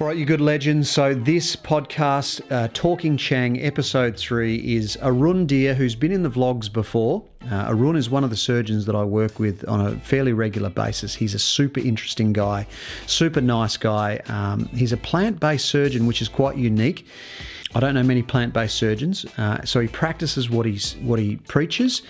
All right, you good legends. So this podcast, Talking Chang, episode 3, is Arun Dhir, who's been in the vlogs before. Arun is one of the surgeons that I work with on a fairly regular basis. He's a super interesting guy, super nice guy. He's a plant-based surgeon, which is quite unique. I don't know many plant-based surgeons, so he practices what he preaches.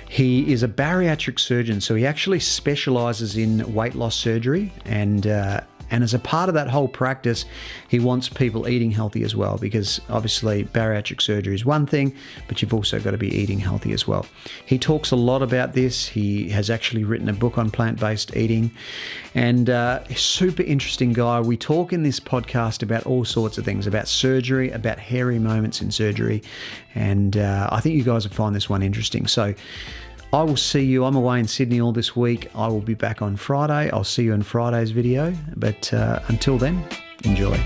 He is a bariatric surgeon, so he actually specialises in weight loss surgery, and as a part of that whole practice, he wants people eating healthy as well, because obviously bariatric surgery is one thing, but you've also got to be eating healthy as well. He talks a lot about this. He has actually written a book on plant-based eating, and super interesting guy. We talk in this podcast about all sorts of things, about surgery, about hairy moments in surgery, and I think you guys will find this one interesting. So I will see you. I'm away in Sydney all this week. I will be back on Friday. I'll see you in Friday's video. But until then, enjoy.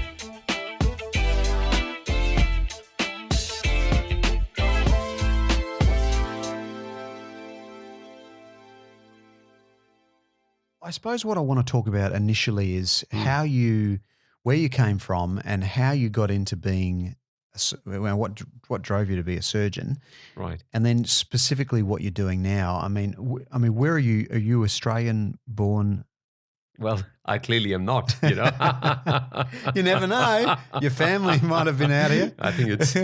I suppose what I want to talk about initially is where you came from and how you got into being what drove you to be a surgeon, right? And then specifically what you're doing now. I mean, where are you? Are you Australian born? Well, I clearly am not. You know, you never know. Your family might have been out here. I think it's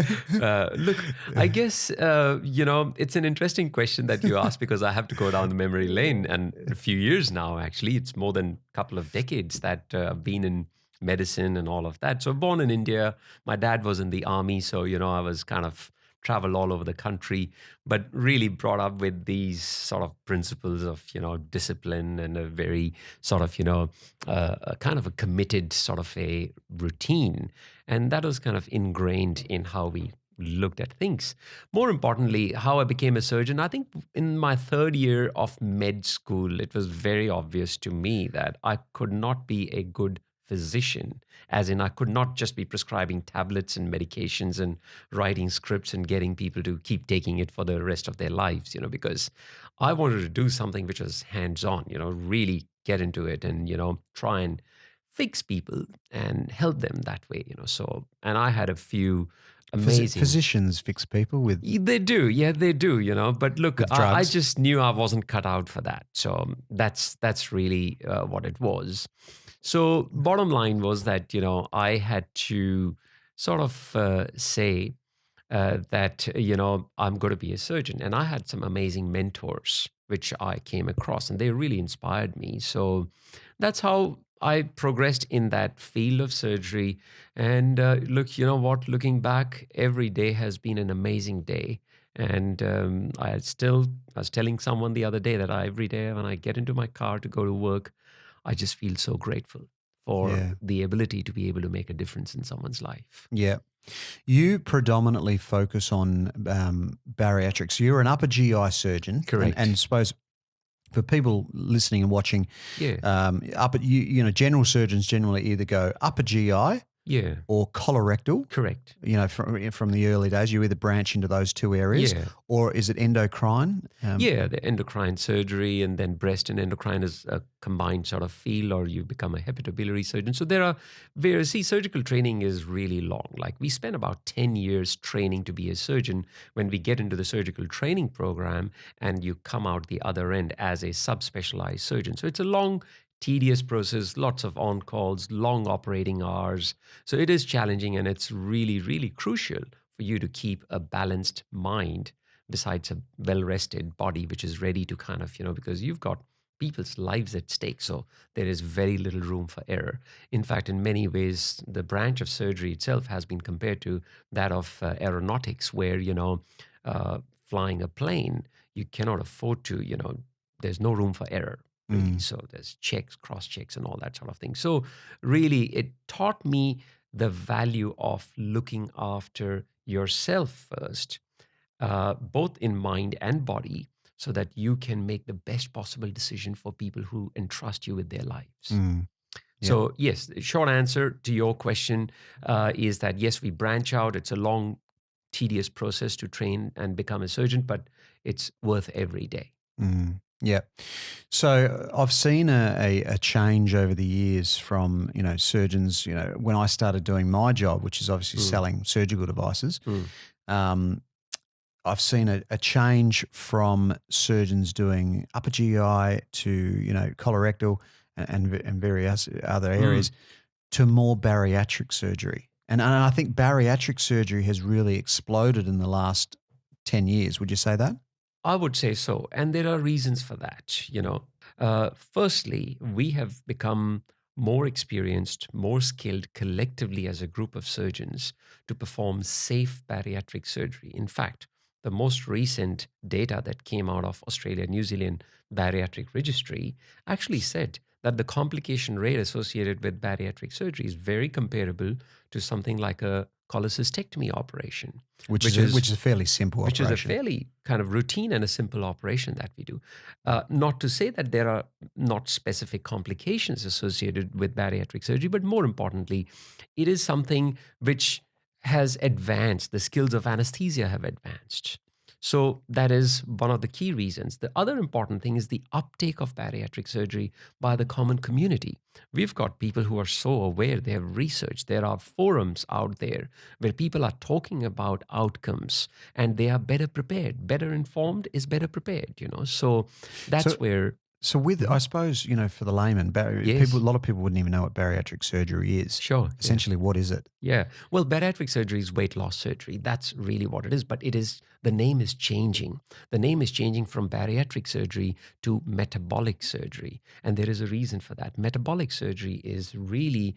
look. I guess it's an interesting question that you asked, because I have to go down the memory lane, and a few years now. Actually, it's more than a couple of decades that I've been in medicine and all of that. So born in India, my dad was in the army, so I was kind of traveled all over the country, but really brought up with these sort of principles of discipline and a very sort of kind of a committed sort of a routine, and that was kind of ingrained in how we looked at things. More importantly, how I became a surgeon, I think in my third year of med school, it was very obvious to me that I could not be a good physician, as in I could not just be prescribing tablets and medications and writing scripts and getting people to keep taking it for the rest of their lives, because I wanted to do something which was hands-on, really get into it and, try and fix people and help them that way, So, and I had a few amazing... Physicians fix people with... They do, yeah, they do, But look, I just knew I wasn't cut out for that. So that's really what it was. So bottom line was that, I had to sort of say that, I'm going to be a surgeon. And I had some amazing mentors, which I came across, and they really inspired me. So that's how I progressed in that field of surgery. And look, you know what? Looking back, every day has been an amazing day. And I was telling someone the other day that every day when I get into my car to go to work, I just feel so grateful for the ability to be able to make a difference in someone's life. Yeah. You predominantly focus on bariatrics. You're an upper GI surgeon. Correct. And suppose for people listening and watching, general surgeons generally either go upper GI or colorectal. Correct. From the early days, you either branch into those two areas, or is it endocrine? The endocrine surgery, and then breast and endocrine is a combined sort of field, or you become a hepatobiliary surgeon. So there are various, surgical training is really long. Like we spend about 10 years training to be a surgeon when we get into the surgical training program, and you come out the other end as a subspecialized surgeon. So it's a long, tedious process, lots of on-calls, long operating hours. So it is challenging, and it's really, really crucial for you to keep a balanced mind besides a well-rested body, which is ready to kind of, because you've got people's lives at stake. So there is very little room for error. In fact, in many ways, the branch of surgery itself has been compared to that of aeronautics, where, flying a plane, you cannot afford to, there's no room for error. Really. So there's checks, cross checks, and all that sort of thing. So really, it taught me the value of looking after yourself first, both in mind and body, so that you can make the best possible decision for people who entrust you with their lives. So yes, the short answer to your question is that yes, we branch out. It's a long, tedious process to train and become a surgeon, but it's worth every day. Yeah. So I've seen a change over the years from, surgeons, when I started doing my job, which is obviously Mm, selling surgical devices. mm, Um, I've seen a change from surgeons doing upper GI to, colorectal and various other mm. areas to more bariatric surgery. And I think bariatric surgery has really exploded in the last 10 years. Would you say that? I would say so. And there are reasons for that. Firstly, we have become more experienced, more skilled collectively as a group of surgeons to perform safe bariatric surgery. In fact, the most recent data that came out of Australia New Zealand Bariatric Registry actually said that the complication rate associated with bariatric surgery is very comparable to something like a cholecystectomy operation, Which which is is a fairly simple which is a operation. fairly kind of routine and a simple operation that we do. Not to say that there are not specific complications associated with bariatric surgery, but more importantly, it is something which has advanced. The skills of anesthesia have advanced. So that is one of the key reasons. The other important thing is the uptake of bariatric surgery by the common community. We've got people who are so aware, they have researched, there are forums out there where people are talking about outcomes and they are better prepared. Better informed is better prepared. So So that's where, So with, I suppose, for the layman, a yes, lot of people wouldn't even know what bariatric surgery is. sure, yeah. Essentially, what is it? Yeah. Well, bariatric surgery is weight loss surgery. That's really what it is. But the name is changing. The name is changing from bariatric surgery to metabolic surgery. And there is a reason for that. Metabolic surgery is really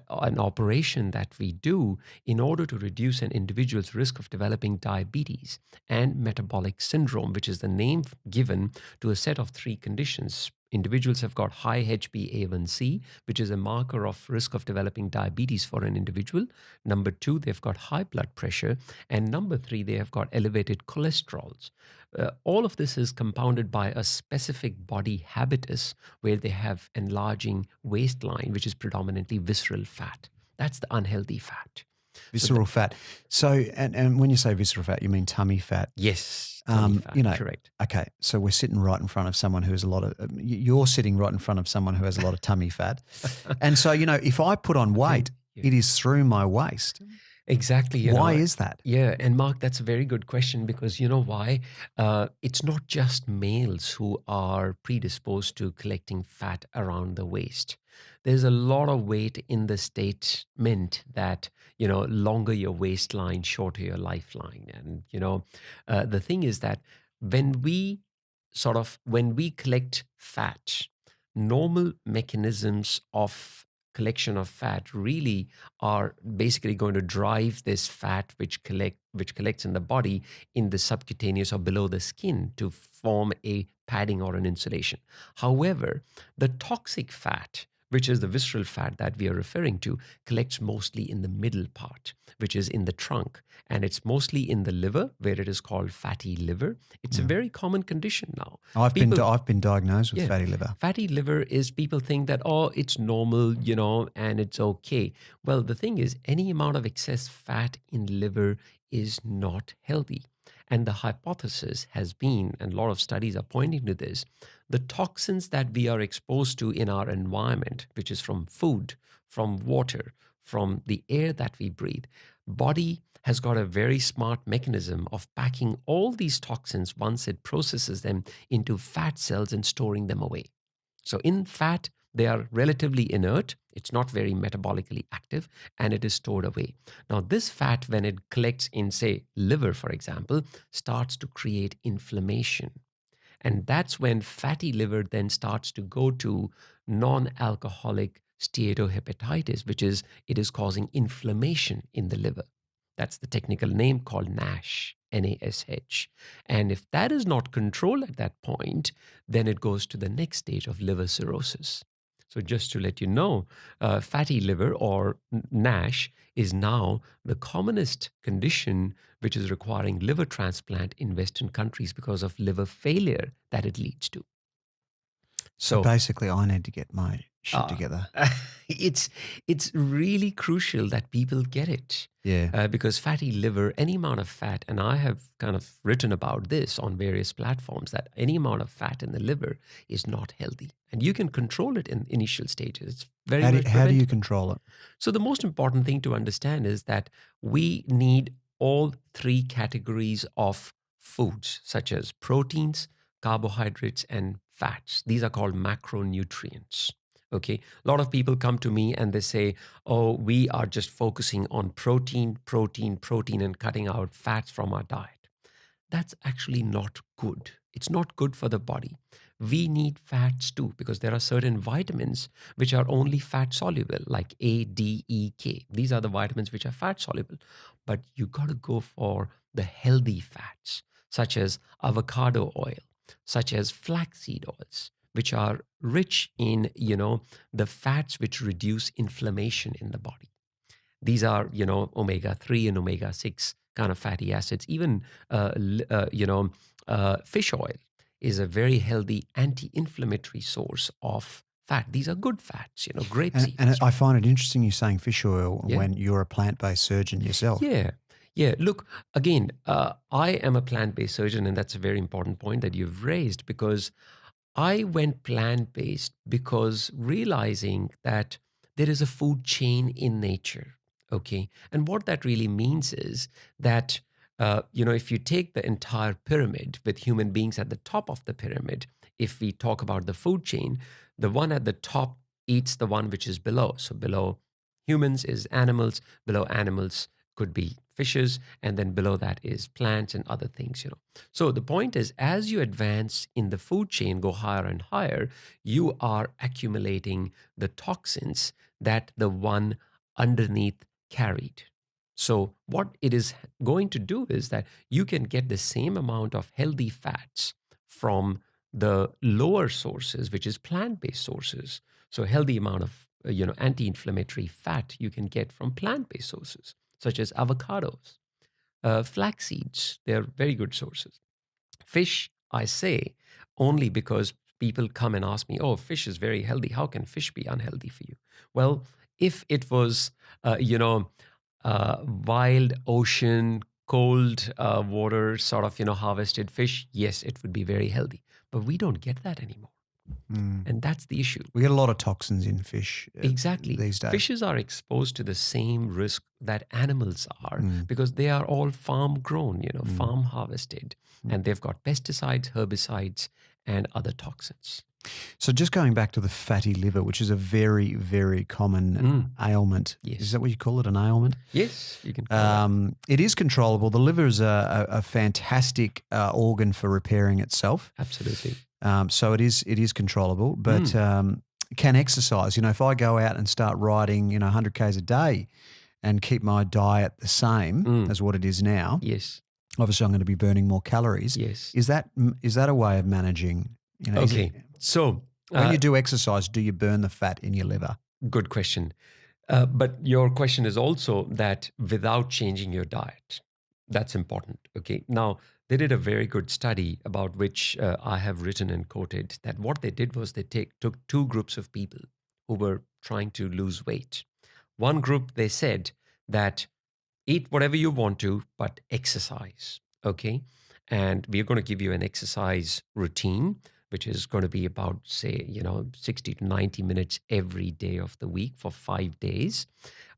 an operation that we do in order to reduce an individual's risk of developing diabetes and metabolic syndrome, which is the name given to a set of three conditions. Individuals have got high HbA1c, which is a marker of risk of developing diabetes for an individual. Number two, they've got high blood pressure. And number three, they have got elevated cholesterols. All of this is compounded by a specific body habitus where they have enlarging waistline, which is predominantly visceral fat. That's the unhealthy fat. Visceral fat. So, and when you say visceral fat, you mean tummy fat. Yes, tummy fat, correct. Okay, so we're sitting right in front of someone who has a lot of, you're sitting right in front of someone who has a lot of tummy fat. And so, if I put on weight, Yeah. it is through my waist. Exactly. Why is that? Yeah. And Mark, that's a very good question because you know why? It's not just males who are predisposed to collecting fat around the waist. There's a lot of weight in the statement that, longer your waistline, shorter your lifeline. And, the thing is that when we when we collect fat, normal mechanisms of collection of fat really are basically going to drive this fat which collects in the body in the subcutaneous or below the skin to form a padding or an insulation. However, the toxic fat, which is the visceral fat that we are referring to, collects mostly in the middle part, which is in the trunk. And it's mostly in the liver, where it is called fatty liver. It's a very common condition now. I've been diagnosed with fatty liver. Fatty liver is people think that, it's normal, and it's okay. Well, the thing is, any amount of excess fat in liver is not healthy. And the hypothesis has been, and a lot of studies are pointing to this, the toxins that we are exposed to in our environment, which is from food, from water, from the air that we breathe, body has got a very smart mechanism of packing all these toxins once it processes them into fat cells and storing them away. So in fat, they are relatively inert. It's not very metabolically active and it is stored away. Now, this fat, when it collects in, say, liver, for example, starts to create inflammation. And that's when fatty liver then starts to go to non-alcoholic steatohepatitis, which is it is causing inflammation in the liver. That's the technical name called NASH, NASH. And if that is not controlled at that point, then it goes to the next stage of liver cirrhosis. So just to let you know, fatty liver or NASH is now the commonest condition which is requiring liver transplant in Western countries because of liver failure that it leads to. So basically, I need to get my shit together. It's really crucial that people get it. Yeah. Because fatty liver, any amount of fat, and I have kind of written about this on various platforms, that any amount of fat in the liver is not healthy. And you can control it in initial stages. It's very much How do you preventable. control it? So the most important thing to understand is that we need all three categories of foods, such as proteins, carbohydrates, and fats. These are called macronutrients. Okay. A lot of people come to me and they say, oh, we are just focusing on protein, and cutting out fats from our diet. That's actually not good. It's not good for the body. We need fats too, because there are certain vitamins which are only fat soluble, like A, D, E, K. These are the vitamins which are fat soluble. But you got to go for the healthy fats, such as avocado oil, such as flaxseed oils, which are rich in, the fats which reduce inflammation in the body. These are, omega-3 and omega-6 kind of fatty acids. Even, fish oil is a very healthy anti-inflammatory source of fat. These are good fats, grapeseed. And I find it interesting you saying fish oil Yeah. when you're a plant-based surgeon yourself. Yeah. Yeah. Look, again, I am a plant-based surgeon, and that's a very important point that you've raised, because I went plant-based because realizing that there is a food chain in nature. Okay. And what that really means is that, if you take the entire pyramid with human beings at the top of the pyramid, if we talk about the food chain, the one at the top eats the one which is below. So below humans is animals, below animals could be fishes, and then below that is plants and other things. So the point is, as you advance in the food chain, go higher and higher, you are accumulating the toxins that the one underneath carried. So what it is going to do is that you can get the same amount of healthy fats from the lower sources, which is plant-based sources. So healthy amount of anti-inflammatory fat you can get from plant-based sources, such as avocados, flax seeds. They're very good sources. Fish, I say, only because people come and ask me, oh, fish is very healthy. How can fish be unhealthy for you? Well, if it was, wild ocean, cold water sort of, harvested fish, yes, it would be very healthy. But we don't get that anymore. And that's the issue. We get a lot of toxins in fish Exactly. these days. Fishes are exposed to the same risk that animals are because they are all farm grown, farm harvested. And they've got pesticides, herbicides, and other toxins. So just going back to the fatty liver, which is a very, very common ailment. Yes. Is that what you call it, an ailment? Yes, you can call it is controllable. The liver is a fantastic organ for repairing itself. Absolutely. So it is controllable, but can exercise. If I go out and start riding, 100 Ks a day and keep my diet the same as what it is now, yes, obviously I'm going to be burning more calories. Yes. Is that a way of managing? Okay. So when you do exercise, do you burn the fat in your liver? Good question. But your question is also that without changing your diet. That's important. Okay. Now, they did a very good study about which I have written and quoted, that what they did was they took two groups of people who were trying to lose weight. One group, they said that eat whatever you want to, but exercise. Okay. And we're going to give you an exercise routine, which is going to be about, say, 60 to 90 minutes every day of the week for 5 days.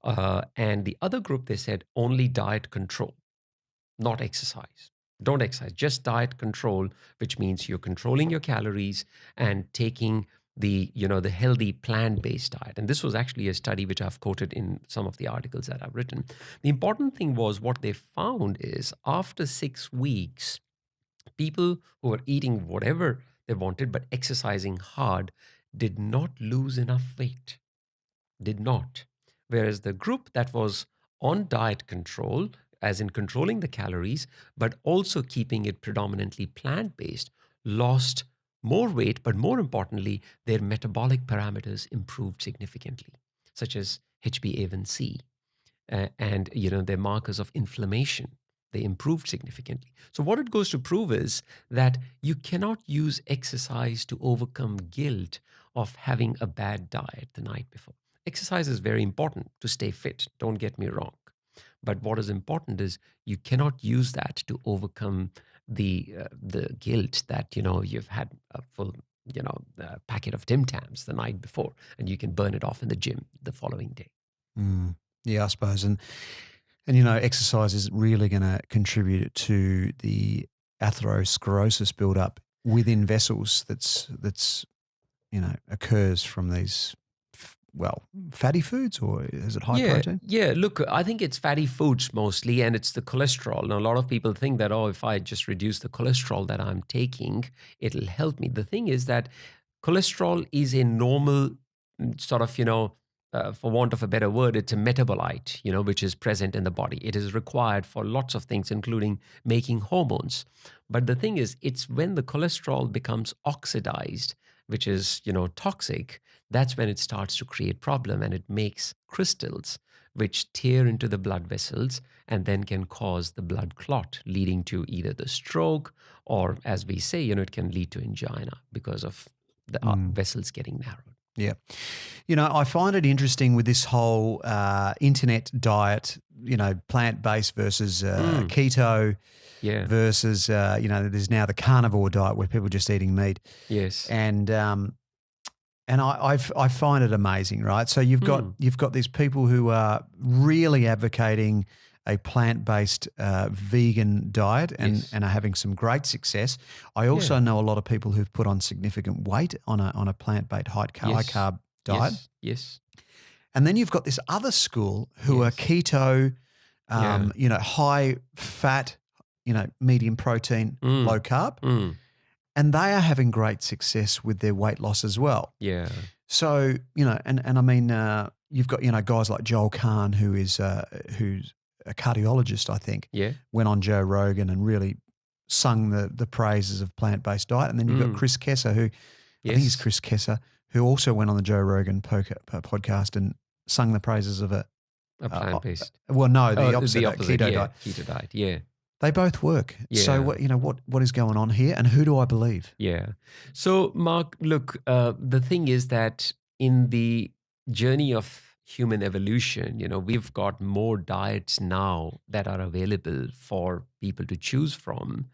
And the other group, they said only diet control, not exercise. Don't exercise, just diet control, which means you're controlling your calories and taking the healthy plant-based diet. And this was actually a study which I've quoted in some of the articles that I've written. The important thing was what they found is after 6 weeks, people who were eating whatever they wanted but exercising hard did not lose enough weight. Did not. Whereas the group that was on diet control, as in controlling the calories, but also keeping it predominantly plant-based, lost more weight, but more importantly, their metabolic parameters improved significantly, such as HbA1c and their markers of inflammation. They improved significantly. So what it goes to prove is that you cannot use exercise to overcome guilt of having a bad diet the night before. Exercise is very important to stay fit, don't get me wrong. But what is important is you cannot use that to overcome the guilt that you've had a full packet of Tim Tams the night before, and you can burn it off in the gym the following day. Yeah, I suppose, and exercise is really going to contribute to the atherosclerosis buildup within vessels that's occurs from these fatty foods, or is it high protein? Yeah, look, I think it's fatty foods mostly, and it's the cholesterol. Now, a lot of people think that, if I just reduce the cholesterol that I'm taking, it'll help me. The thing is that cholesterol is a normal sort of, for want of a better word, it's a metabolite, which is present in the body. It is required for lots of things, including making hormones. But the thing is, it's when the cholesterol becomes oxidized, which is, toxic, that's when it starts to create problem, and it makes crystals which tear into the blood vessels and then can cause the blood clot, leading to either the stroke or, as we say, it can lead to angina because of the vessels getting narrowed. Yeah. I find it interesting with this whole internet diet, plant-based versus keto versus, there's now the carnivore diet where people are just eating meat. Yes. And I find it amazing, right? So you've got these people who are really advocating a plant-based vegan diet and are having some great success. I also know a lot of people who've put on significant weight on a plant-based high carb diet. Yes. And then you've got this other school who are keto, high fat, medium protein, low carb. And they are having great success with their weight loss as well. Yeah. So, and I mean, you've got, guys like Joel Kahn, who's a cardiologist, I think, went on Joe Rogan and really sung the praises of plant-based diet. And then you've got Chris Kessler, who I think he's Chris Kessler, who also went on the Joe Rogan podcast and sung the praises of a plant-based. The opposite keto diet. Keto diet, yeah. They both work. Yeah. So what is going on here, and who do I believe? Yeah. So Mark, look, the thing is that in the journey of human evolution, we've got more diets now that are available for people to choose from.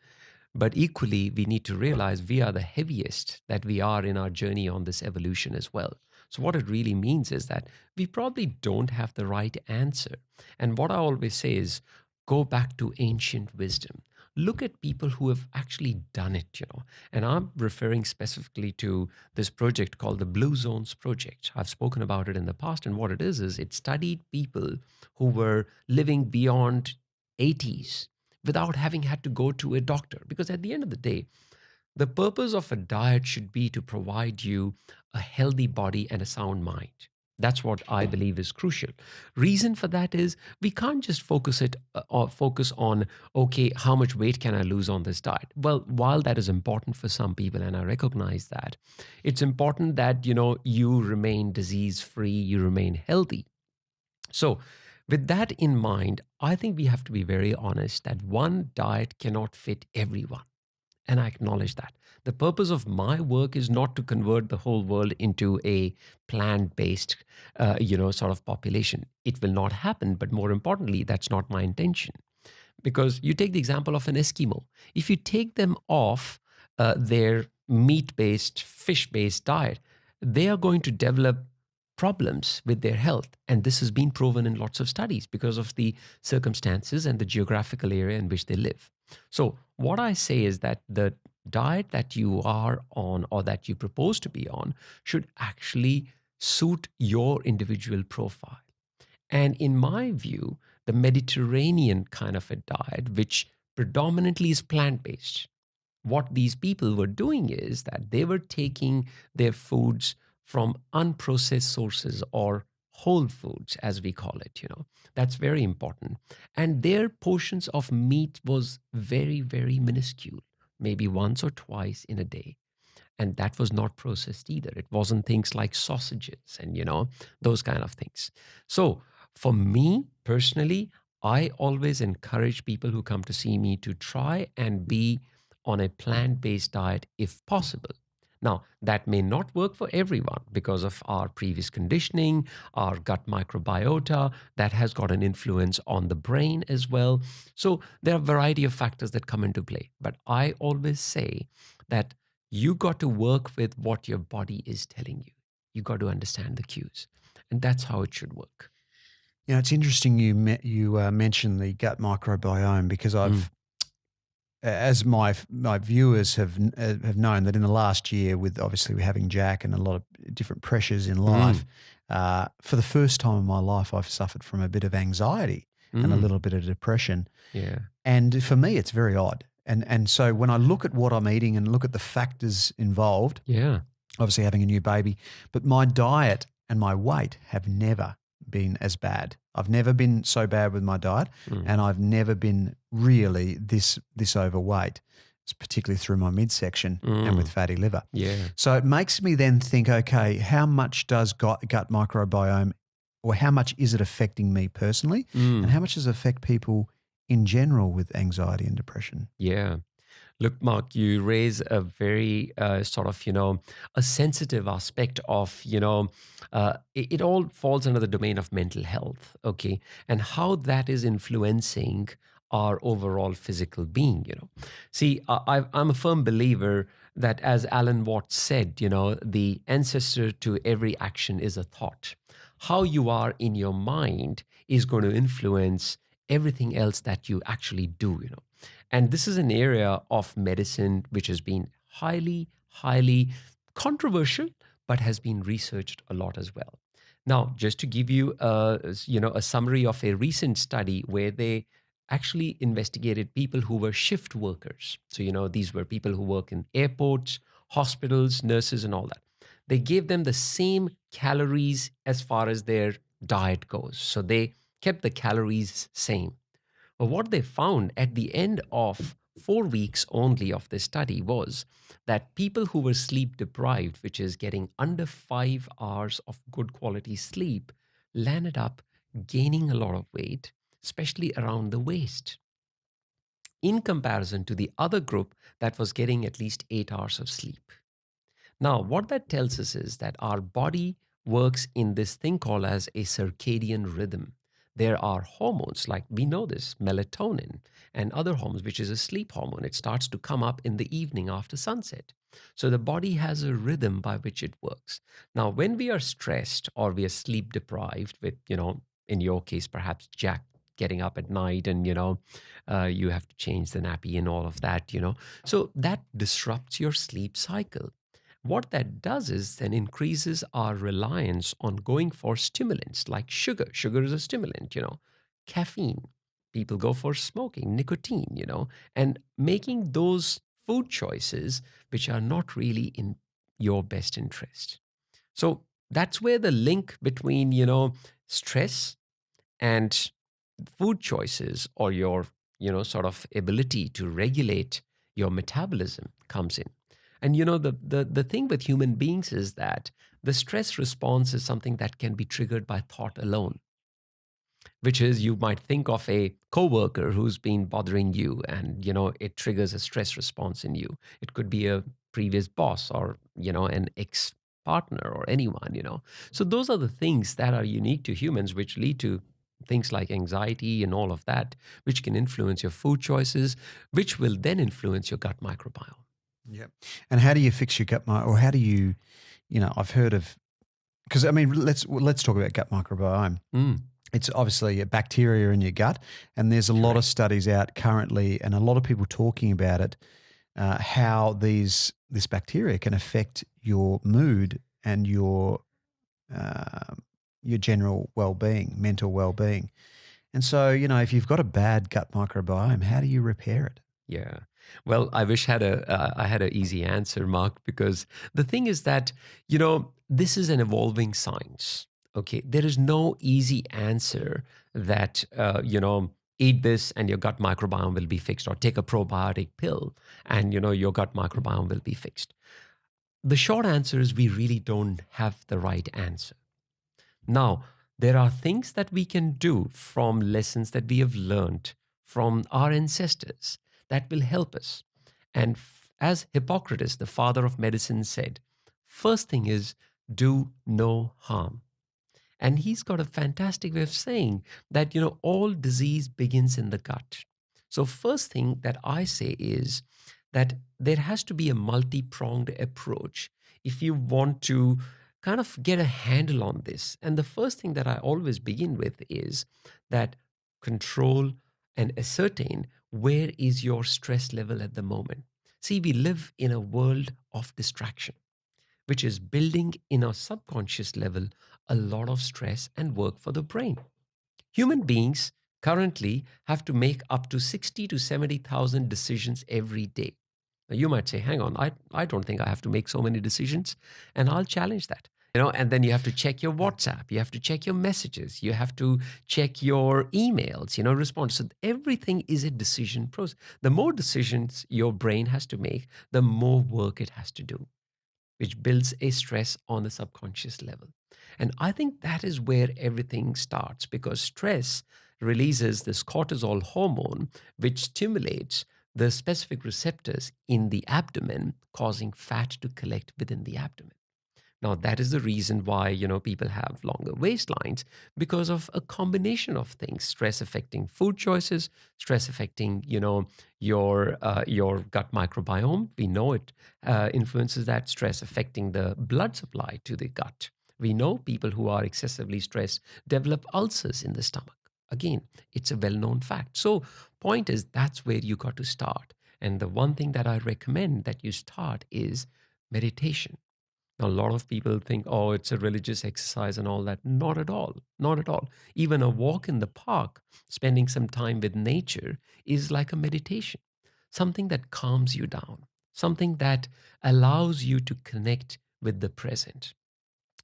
But equally, we need to realize we are the heaviest that we are in our journey on this evolution as well. So what it really means is that we probably don't have the right answer. And what I always say is, go back to ancient wisdom. Look at people who have actually done it, And I'm referring specifically to this project called the Blue Zones Project. I've spoken about it in the past, and what it is it studied people who were living beyond 80s without having had to go to a doctor. Because at the end of the day, the purpose of a diet should be to provide you a healthy body and a sound mind. That's what I believe is crucial. Reason for that is we can't just focus on, okay, how much weight can I lose on this diet? Well, while that is important for some people, and I recognize that, it's important that, you remain disease-free, you remain healthy. So with that in mind, I think we have to be very honest that one diet cannot fit everyone. And I acknowledge that. The purpose of my work is not to convert the whole world into a plant-based, sort of population. It will not happen. But more importantly, that's not my intention. Because you take the example of an Eskimo. If you take them off their meat-based, fish-based diet, they are going to develop problems with their health. And this has been proven in lots of studies because of the circumstances and the geographical area in which they live. So what I say is that the diet that you are on or that you propose to be on should actually suit your individual profile. And in my view, the Mediterranean kind of a diet, which predominantly is plant-based, what these people were doing is that they were taking their foods from unprocessed sources, or whole foods, as we call it, That's very important. And their portions of meat was very, very minuscule, maybe once or twice in a day. And that was not processed either. It wasn't things like sausages and, those kind of things. So for me personally, I always encourage people who come to see me to try and be on a plant-based diet if possible. Now, that may not work for everyone because of our previous conditioning, our gut microbiota, that has got an influence on the brain as well. So there are a variety of factors that come into play. But I always say that you got to work with what your body is telling you. You got to understand the cues. And that's how it should work. It's interesting you mentioned the gut microbiome, because as my viewers have known, that in the last year, with obviously having Jack and a lot of different pressures in life, for the first time in my life, I've suffered from a bit of anxiety and a little bit of depression. Yeah. And for me, it's very odd. And so when I look at what I'm eating and look at the factors involved, Yeah. obviously having a new baby, but my diet and my weight have never been as bad. I've never been so bad with my diet, and I've never been really this overweight. It's particularly through my midsection and with fatty liver. Yeah. So it makes me then think, okay, how much does gut microbiome, or how much is it affecting me personally, and how much does it affect people in general with anxiety and depression? Yeah. Look, Mark, you raise a very sort of, a sensitive aspect of, it all falls under the domain of mental health, okay? And how that is influencing our overall physical being. See, I'm a firm believer that, as Alan Watts said, the ancestor to every action is a thought. How you are in your mind is going to influence everything else that you actually do. And this is an area of medicine which has been highly, highly controversial, but has been researched a lot as well. Now, just to give you a summary of a recent study where they actually investigated people who were shift workers. So, these were people who work in airports, hospitals, nurses, and all that. They gave them the same calories as far as their diet goes. So they kept the calories same. But what they found at the end of 4 weeks only of this study was that people who were sleep deprived, which is getting under 5 hours of good quality sleep, landed up gaining a lot of weight, especially around the waist, in comparison to the other group that was getting at least 8 hours of sleep. Now, what that tells us is that our body works in this thing called as a circadian rhythm. There are hormones, like we know this, melatonin and other hormones, which is a sleep hormone. It starts to come up in the evening after sunset. So the body has a rhythm by which it works. Now, when we are stressed or we are sleep deprived with, in your case, perhaps Jack getting up at night and, you have to change the nappy and all of that, so that disrupts your sleep cycle. What that does is then increases our reliance on going for stimulants like sugar. Sugar is a stimulant, caffeine. People go for smoking, nicotine, and making those food choices which are not really in your best interest. So that's where the link between, stress and food choices, or your, sort of ability to regulate your metabolism, comes in. And the thing with human beings is that the stress response is something that can be triggered by thought alone, which is, you might think of a coworker who's been bothering you, and it triggers a stress response in you. It could be a previous boss, or an ex partner, or anyone. So those are the things that are unique to humans, which lead to things like anxiety and all of that, which can influence your food choices, which will then influence your gut microbiome. Yeah. And how do you fix your gut or how do you, I've heard of, because I mean, let's talk about gut microbiome. It's obviously a bacteria in your gut, and there's a lot of studies out currently, and a lot of people talking about it, how this bacteria can affect your mood and your general well-being, mental well-being. And so, if you've got a bad gut microbiome, how do you repair it? Yeah. Well, I wish I had an easy answer, Mark, because the thing is that, this is an evolving science. Okay. There is no easy answer that, eat this and your gut microbiome will be fixed, or take a probiotic pill and, your gut microbiome will be fixed. The short answer is we really don't have the right answer. Now, there are things that we can do from lessons that we have learned from our ancestors that will help us. And As Hippocrates, the father of medicine, said, first thing is do no harm. And he's got a fantastic way of saying that, all disease begins in the gut. So, first thing that I say is that there has to be a multi pronged approach if you want to kind of get a handle on this. And the first thing that I always begin with is that control and ascertain where is your stress level at the moment. See, we live in a world of distraction, which is building in our subconscious level a lot of stress and work for the brain. Human beings currently have to make up to 60 to 70,000 decisions every day. Now you might say, hang on, I don't think I have to make so many decisions. And I'll challenge that. And then you have to check your WhatsApp, you have to check your messages, you have to check your emails, respond. So everything is a decision process. The more decisions your brain has to make, the more work it has to do, which builds a stress on the subconscious level. And I think that is where everything starts, because stress releases this cortisol hormone, which stimulates the specific receptors in the abdomen, causing fat to collect within the abdomen. Now, that is the reason why, people have longer waistlines, because of a combination of things: stress affecting food choices, stress affecting, your gut microbiome. We know it influences that. Stress affecting the blood supply to the gut. We know people who are excessively stressed develop ulcers in the stomach. Again, it's a well-known fact. So, point is, that's where you got to start. And the one thing that I recommend that you start is meditation. Now, a lot of people think, oh, it's a religious exercise and all that. Not at all. Not at all. Even a walk in the park, spending some time with nature, is like a meditation, something that calms you down, something that allows you to connect with the present.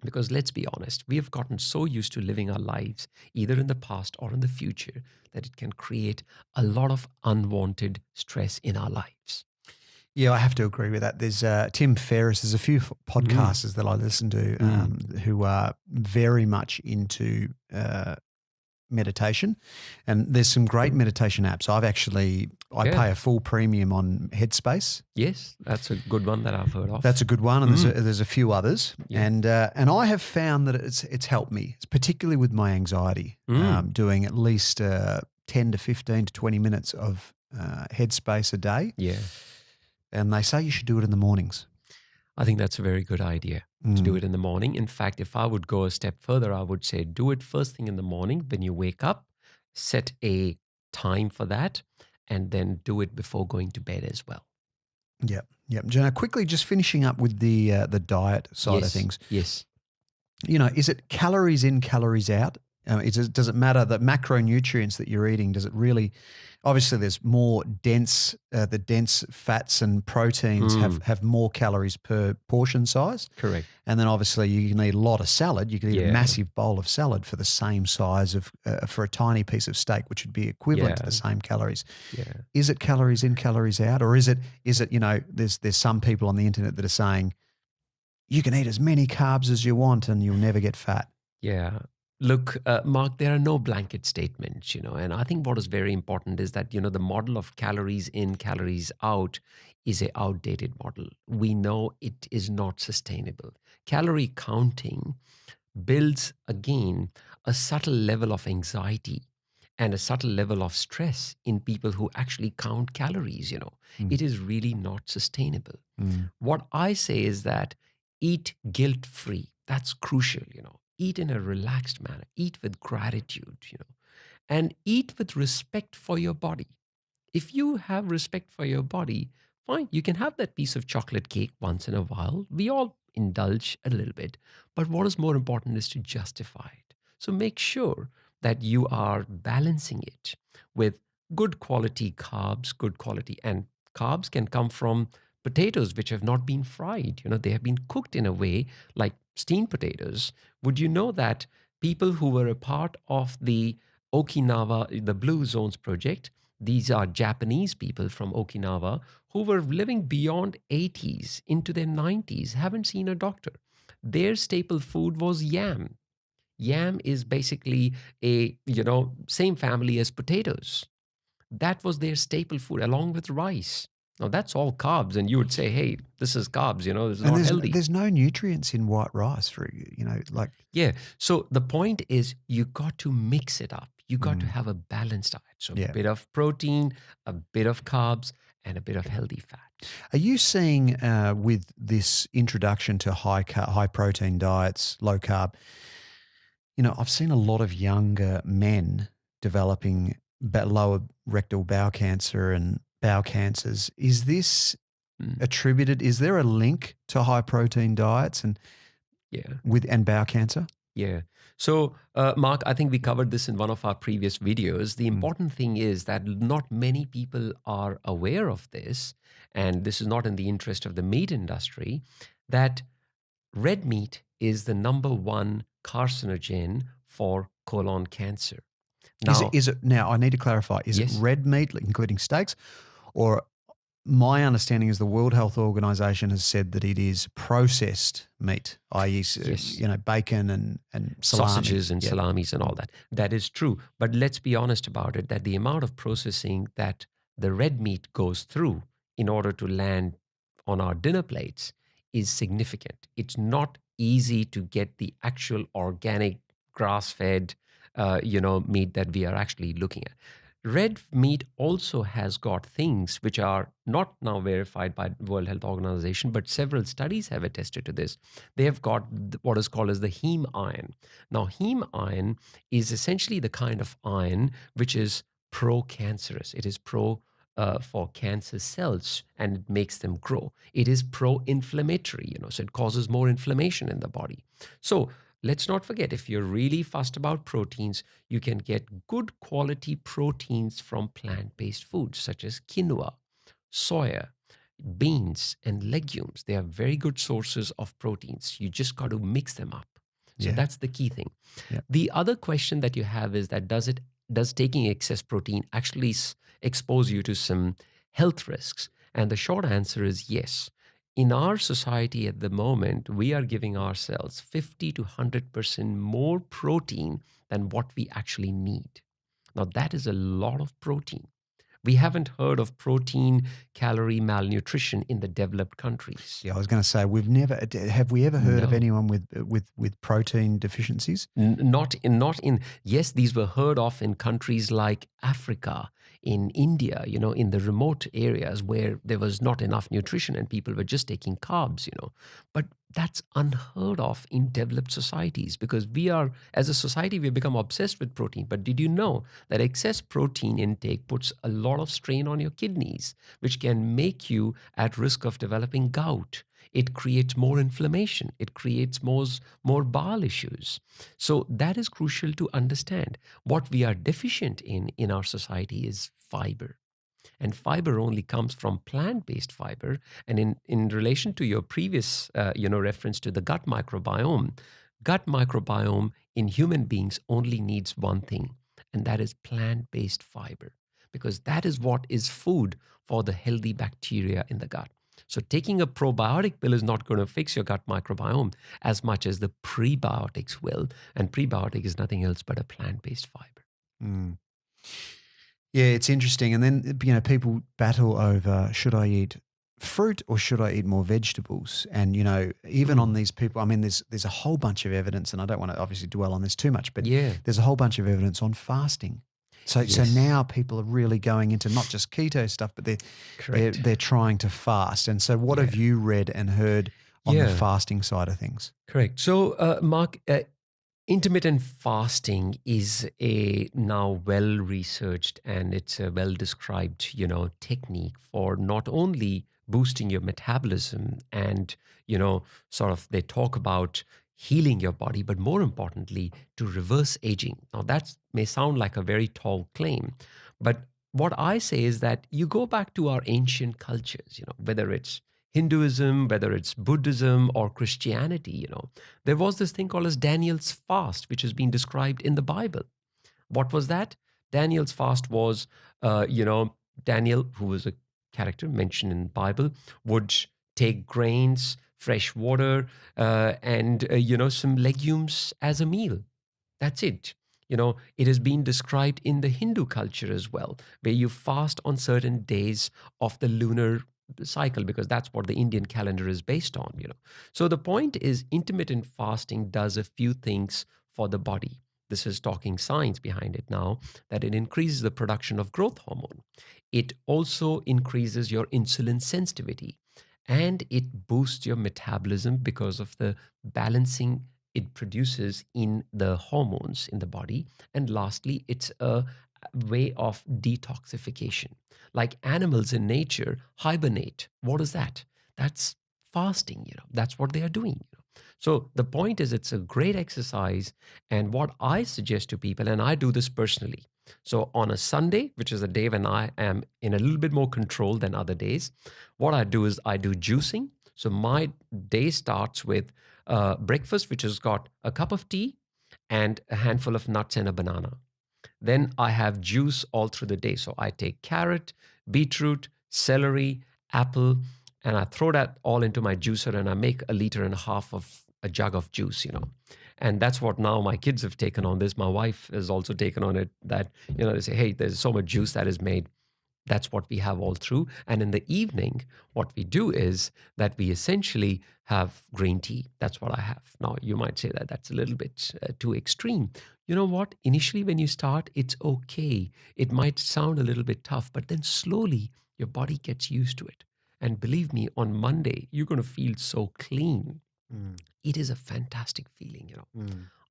Because let's be honest, we have gotten so used to living our lives, either in the past or in the future, that it can create a lot of unwanted stress in our lives. Yeah, I have to agree with that. There's Tim Ferriss. There's a few podcasters that I listen to who are very much into meditation, and there's some great meditation apps. I pay a full premium on Headspace. Yes, that's a good one that I've heard of. That's a good one, and there's a few others, and I have found that it's helped me, particularly with my anxiety. Doing at least 10 to 15 to 20 minutes of Headspace a day. Yeah. And they say you should do it in the mornings. I think that's a very good idea to do it in the morning. In fact, if I would go a step further, I would say do it first thing in the morning when you wake up, set a time for that, and then do it before going to bed as well. Yep. Jenna, quickly just finishing up with the diet side of things. Yes. Is it calories in, calories out? Does it matter the macronutrients that you're eating? Does it really? Obviously, there's more dense. The dense fats and proteins have more calories per portion size. Correct. And then obviously you can eat a lot of salad. You can eat a massive bowl of salad for the same size of for a tiny piece of steak, which would be equivalent to the same calories. Yeah. Is it calories in, calories out, or is it? There's some people on the internet that are saying you can eat as many carbs as you want and you'll never get fat. Yeah. Look, Mark, there are no blanket statements, and I think what is very important is that, the model of calories in, calories out is an outdated model. We know it is not sustainable. Calorie counting builds, again, a subtle level of anxiety and a subtle level of stress in people who actually count calories, It is really not sustainable. What I say is that eat guilt-free. That's crucial, Eat in a relaxed manner, eat with gratitude, and eat with respect for your body. If you have respect for your body, fine, you can have that piece of chocolate cake once in a while. We all indulge a little bit, but what is more important is to justify it. So make sure that you are balancing it with good quality carbs, and carbs can come from potatoes which have not been fried. They have been cooked in a way like steamed potatoes. Would you know that people who were a part of the Okinawa, the Blue Zones project, these are Japanese people from Okinawa who were living beyond 80s into their 90s, haven't seen a doctor. Their staple food was yam. Yam is basically a, same family as potatoes. That was their staple food along with rice. Now that's all carbs, and you would say, hey, this is carbs, this is And not healthy. there's no nutrients in white rice for like. Yeah. So the point is you got to mix it up. You got to have a balanced diet. So a bit of protein, a bit of carbs, and a bit of healthy fat. Are you seeing with this introduction to high protein diets, low carb, I've seen a lot of younger men developing lower rectal bowel cancer and bowel cancers. Is this attributed? Is there a link to high protein diets and bowel cancer? Yeah. So, Mark, I think we covered this in one of our previous videos. The important thing is that not many people are aware of this, and this is not in the interest of the meat industry, that red meat is the number one carcinogen for colon cancer. Now, is it now? I need to clarify. Is it red meat, including steaks, or my understanding is the World Health Organization has said that it is processed meat, i.e., bacon and salami. Sausages and salamis and all that. That is true. But let's be honest about it, that the amount of processing that the red meat goes through in order to land on our dinner plates is significant. It's not easy to get the actual organic grass-fed, meat that we are actually looking at. Red meat also has got things which are not now verified by the World Health Organization, but several studies have attested to this. They have got what is called as the heme iron. Now, heme iron is essentially the kind of iron which is pro-cancerous. It is for cancer cells, and it makes them grow. It is pro-inflammatory, so it causes more inflammation in the body. So let's not forget, if you're really fussed about proteins, you can get good quality proteins from plant-based foods such as quinoa, soya, beans, and legumes. They are very good sources of proteins. You just got to mix them up. So that's the key thing. Yeah. The other question that you have is that does taking excess protein actually expose you to some health risks? And the short answer is yes. In our society at the moment, we are giving ourselves 50 to 100% more protein than what we actually need. Now, that is a lot of protein. We haven't heard of protein calorie malnutrition in the developed countries. Yeah, I was going to say, have we ever heard of anyone with protein deficiencies? Not in. Yes, these were heard of in countries like Africa, in India, in the remote areas where there was not enough nutrition and people were just taking carbs, But that's unheard of in developed societies, because as a society, we've become obsessed with protein. But did you know that excess protein intake puts a lot of strain on your kidneys, which can make you at risk of developing gout? It creates more inflammation. It creates more bowel issues. So that is crucial to understand. What we are deficient in our society is fiber. And fiber only comes from plant-based fiber. And in relation to your previous reference to the gut microbiome in human beings only needs one thing, and that is plant-based fiber, because that is what is food for the healthy bacteria in the gut. So taking a probiotic pill is not going to fix your gut microbiome as much as the prebiotics will. And prebiotic is nothing else but a plant-based fiber. Mm. Yeah, it's interesting. And then, people battle over, should I eat fruit or should I eat more vegetables? And, even on these people, I mean, there's a whole bunch of evidence, and I don't want to obviously dwell on this too much, but there's a whole bunch of evidence on fasting. So now people are really going into not just keto stuff, but they're trying to fast. And so what have you read and heard on the fasting side of things? Correct. So, Mark, intermittent fasting is a now well-researched and it's a well-described, technique for not only boosting your metabolism and, they talk about healing your body, but more importantly, to reverse aging. Now, that may sound like a very tall claim, but what I say is that you go back to our ancient cultures, whether it's Hinduism, whether it's Buddhism or Christianity, there was this thing called as Daniel's fast, which has been described in the Bible. What was that? Daniel's fast was, Daniel, who was a character mentioned in the Bible, would take grains, fresh water, and some legumes as a meal. That's it. It has been described in the Hindu culture as well, where you fast on certain days of the lunar cycle, because that's what the Indian calendar is based on. So the point is, intermittent fasting does a few things for the body. This is talking science behind it now, that it increases the production of growth hormone. It also increases your insulin sensitivity, and it boosts your metabolism because of the balancing it produces in the hormones in the body. And lastly, it's a way of detoxification. Like animals in nature hibernate. What is that? That's fasting. That's what they are doing. So the point is, it's a great exercise. And what I suggest to people, and I do this personally. So on a Sunday, which is a day when I am in a little bit more control than other days, what I do is I do juicing. So my day starts with breakfast, which has got a cup of tea and a handful of nuts and a banana. Then I have juice all through the day. So I take carrot, beetroot, celery, apple, and I throw that all into my juicer, and I make 1.5 liters of a jug of juice. And that's what now my kids have taken on this. My wife has also taken on it, that, they say, hey, there's so much juice that is made. That's what we have all through. And in the evening, what we do is that we essentially have green tea. That's what I have. Now, you might say that that's a little bit too extreme. You know what? Initially, when you start, it's okay. It might sound a little bit tough, but then slowly your body gets used to it. And believe me, on Monday, you're going to feel so clean. It is a fantastic feeling.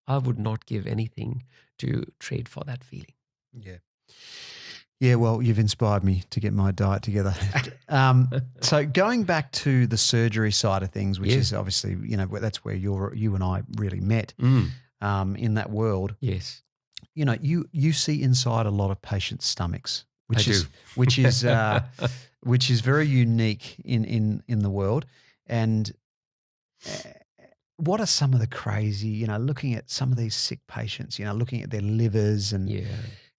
I would not give anything to trade for that feeling. Yeah. Yeah, well, you've inspired me to get my diet together. So going back to the surgery side of things, which is obviously, that's where you and I really met in that world. Yes. You see inside a lot of patients' stomachs, which I is do. which is very unique in the world. And what are some of the crazy, looking at some of these sick patients, looking at their livers and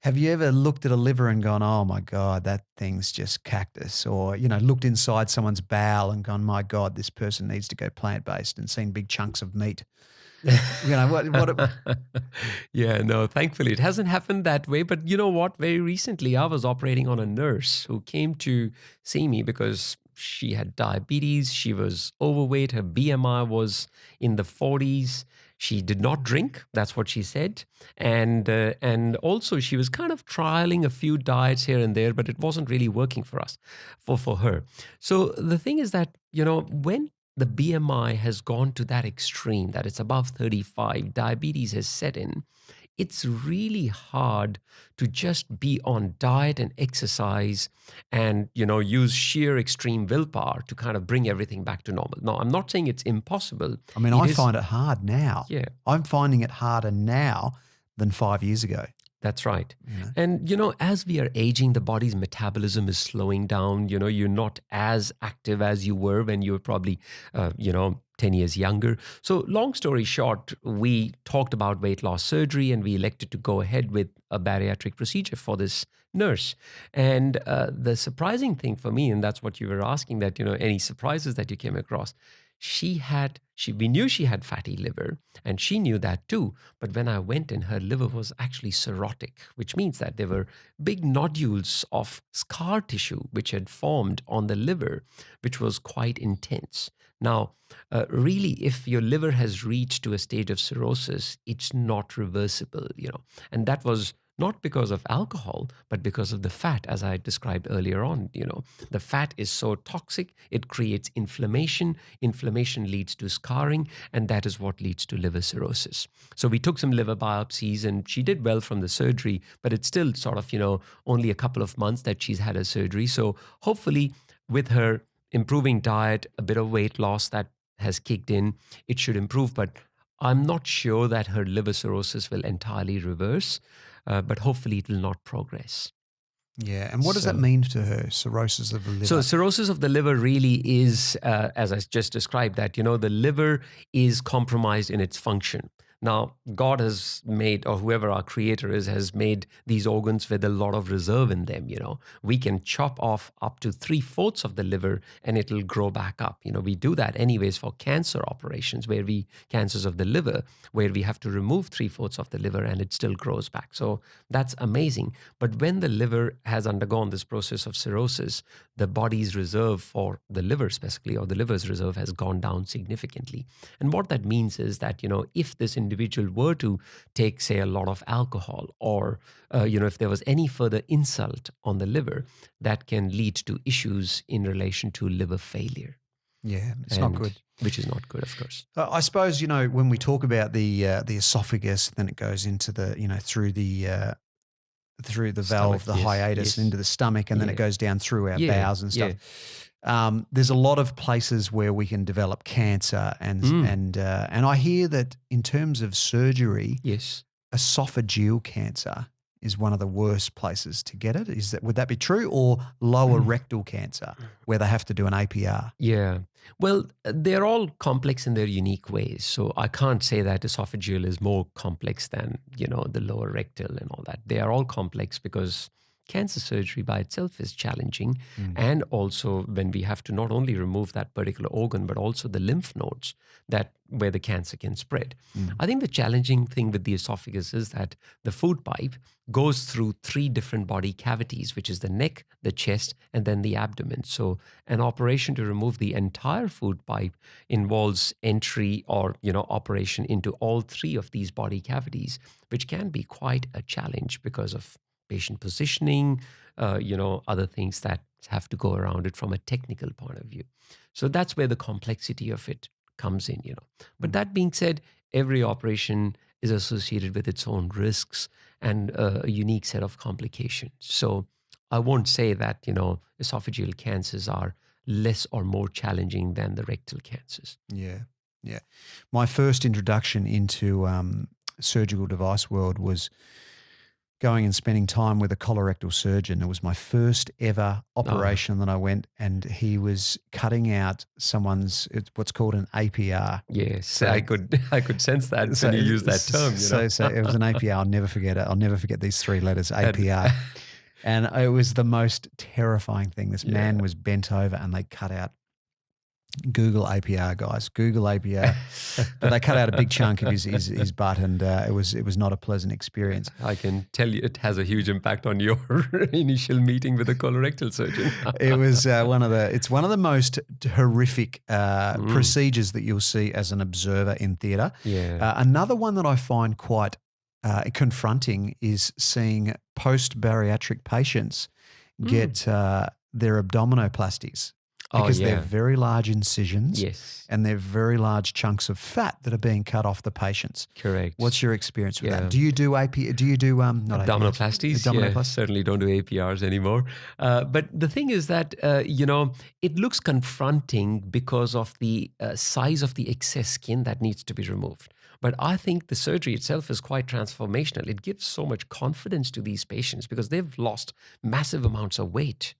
have you ever looked at a liver and gone, oh my God, that thing's just cactus? Or, looked inside someone's bowel and gone, my God, this person needs to go plant-based, and seen big chunks of meat. Yeah, no, thankfully it hasn't happened that way. But you know what? Very recently, I was operating on a nurse who came to see me because she had diabetes. She was overweight. Her BMI was in the 40s. She did not drink. That's what she said. And also she was kind of trialing a few diets here and there, but it wasn't really working for us, for her. So the thing is that, when the BMI has gone to that extreme, that it's above 35, diabetes has set in, it's really hard to just be on diet and exercise and, use sheer extreme willpower to kind of bring everything back to normal. No, I'm not saying it's impossible. I mean, I find it hard now. Yeah. I'm finding it harder now than 5 years ago. That's right. And, as we are aging, the body's metabolism is slowing down. You're not as active as you were when you were probably, 10 years younger. So long story short, we talked about weight loss surgery and we elected to go ahead with a bariatric procedure for this nurse. And the surprising thing for me, and that's what you were asking, that, any surprises that you came across, we knew she had fatty liver, and she knew that too. But when I went in, her liver was actually cirrhotic, which means that there were big nodules of scar tissue which had formed on the liver, which was quite intense. Now, really, if your liver has reached to a stage of cirrhosis, it's not reversible, and that was not because of alcohol, but because of the fat, as I described earlier on. The fat is so toxic, it creates inflammation. Inflammation leads to scarring, and that is what leads to liver cirrhosis. So we took some liver biopsies, and she did well from the surgery, but it's still sort of, only a couple of months that she's had her surgery. So hopefully with her improving diet, a bit of weight loss that has kicked in, it should improve. But I'm not sure that her liver cirrhosis will entirely reverse. But hopefully it will not progress. Yeah. And what does that mean to her, cirrhosis of the liver? So cirrhosis of the liver really is, as I just described, that, the liver is compromised in its function. Now, God has made, or whoever our creator is, has made these organs with a lot of reserve in them. We can chop off up to 3/4 of the liver and it'll grow back up. We do that anyways for cancer operations, cancers of the liver, where we have to remove 3/4 of the liver and it still grows back. So that's amazing. But when the liver has undergone this process of cirrhosis, the body's reserve for the liver specifically, or the liver's reserve, has gone down significantly. And what that means is that, if this individual were to take, say, a lot of alcohol, or, if there was any further insult on the liver, that can lead to issues in relation to liver failure. Yeah, it's not good. Which is not good, of course. I suppose, when we talk about the esophagus, then it goes into the, through the valve, the hiatus, and into the stomach, and then it goes down through our bowels and stuff. There's a lot of places where we can develop cancer, and I hear that in terms of surgery, esophageal cancer is one of the worst places to get it. Would that be true, or lower rectal cancer, where they have to do an APR? Yeah. Well, they're all complex in their unique ways. So I can't say that esophageal is more complex than, the lower rectal and all that. They are all complex because cancer surgery by itself is challenging. And also when we have to not only remove that particular organ, but also the lymph nodes where the cancer can spread. I think the challenging thing with the esophagus is that the food pipe goes through 3 different body cavities, which is the neck, the chest, and then the abdomen. So an operation to remove the entire food pipe involves entry or, operation into all 3 of these body cavities, which can be quite a challenge because of patient positioning, other things that have to go around it from a technical point of view. So that's where the complexity of it comes in, But that being said, every operation is associated with its own risks and a unique set of complications. So I won't say that, esophageal cancers are less or more challenging than the rectal cancers. Yeah. My first introduction into surgical device world was going and spending time with a colorectal surgeon. It was my first ever operation that I went, and he was cutting out what's called an APR. Yes, so I could sense that when you use that term. So it was an APR. I'll never forget it. I'll never forget these 3 letters, APR. And it was the most terrifying thing. This man was bent over and they cut out. Google APR, guys. Google APR. But they cut out a big chunk of his butt, and it was not a pleasant experience. I can tell you, it has a huge impact on your initial meeting with a colorectal surgeon. It was one of the most horrific procedures that you'll see as an observer in theatre. Yeah. Another one that I find quite confronting is seeing post-bariatric patients get their abdominoplasties. Because they're very large incisions, and they're very large chunks of fat that are being cut off the patients. Correct. What's your experience with that? Do you do abdominoplasties? Abdominoplasties? Certainly don't do APRs anymore. But the thing is that it looks confronting because of the size of the excess skin that needs to be removed. But I think the surgery itself is quite transformational. It gives so much confidence to these patients because they've lost massive amounts of weight.